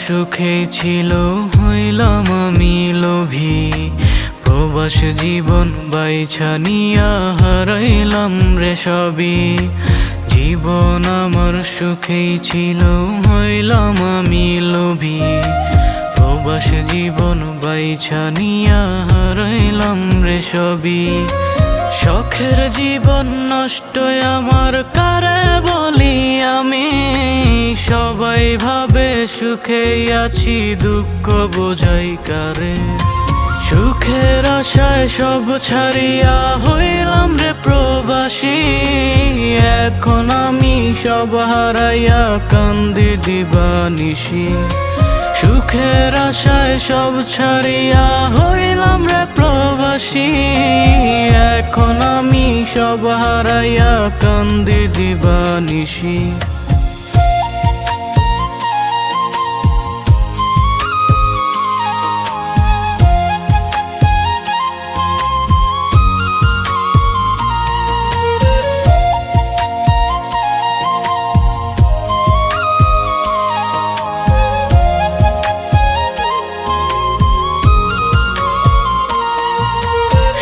সুখে ছিল, হইলাম আমি লোভী। প্রবাস জীবন বাইছা নিয়া হারাইলাম রে সবই। জীবন আমার সুখেই ছিল, হইলাম আমি লোভী। প্রবাস জীবন বাইছা নিয়া হারাইলাম রে সবই। শখের জীবন নষ্ট আমার কারে বলি আমি। সবাই ভাবে সুখে আছি, দুঃখ বোঝাই কারে। সুখের আশায় সব ছাড়িয়া হইলাম রে প্রবাসী। এখন আমি সব হারাইয়া কান্দি দিবানিশি। সুখের আশায় সব ছাড়িয়া হইলাম রে প্রবাসী। এখন আমি সব হারাইয়া কান্দি দিবানিশি।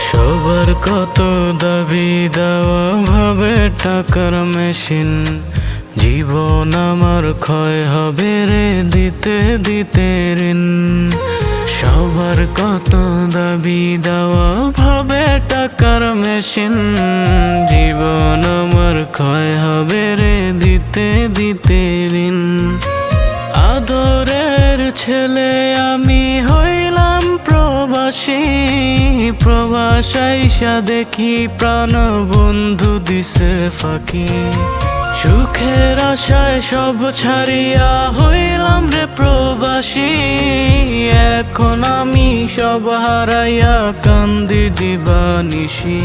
সবার কত দাবি দেওয়া, ভাবে টাকার মেশিন। জীবন আমার ক্ষয় হবে রে দিতে দিতে ঋণ। সবার কত দাবি দেওয়া, ভাবে টাকার মেশিন। জীবন আমার ক্ষয় হবে রে দিতে দিতে ঋণ। আদরের ছেলে আমি হইলাম প্রবাসী। প্রবাস আইসা দেখি প্রাণ বন্ধু দিছে ফাঁকি। সুখের আশায় সব ছাড়িয়া হইলাম রে প্রবাসী। এখন আমি সব হারাইয়া কান্দি দিবানিশি।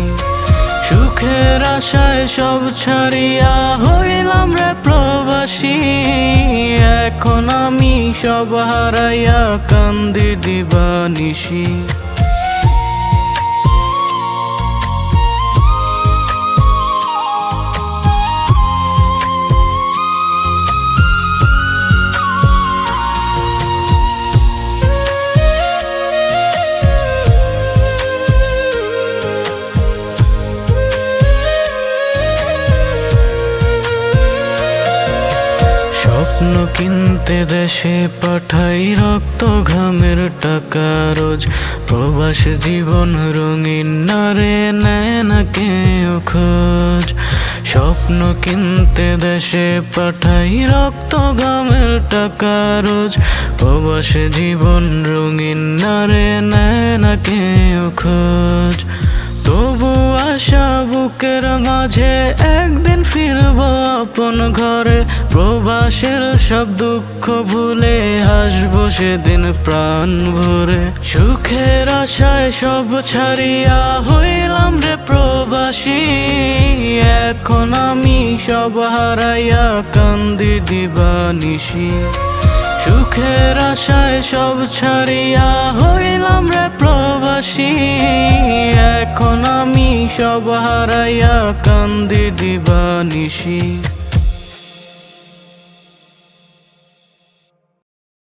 সুখের আশায় সব ছাড়িয়া হইলাম রে প্রবাসী। এখন আমি সব হারাইয়া কান্দি দিবানিশি। স্বপ্ন কিনতে দেশে পাঠাই রক্ত ঘামের টাকা রোজ। প্রবাস জীবন রঙিন না রে, নেয় না কেউ খোঁজ। স্বপ্ন কিনতে দেশে পাঠাই রক্ত ঘামের টাকা রোজ। প্রবাস জীবন রঙিন না রে, নেয় না কেউ খোঁজ। তবু আশা বুকের মাঝে, একদিন ফিরব আপন ঘরে। প্রবাসের সব দুঃখ ভুলে হাসবো সেদিন প্রাণ ভরে। সুখের আশায় সব ছাড়িয়া হইলাম রে প্রবাসী। এখন আমি সব হারাইয়া কান্দি দিবানিশি। সুখের আশায় সব ছাড়িয়া হইলাম রে প্রবাসী। এখন আমি সব হারাইয়া কান্দি দিবানিশি।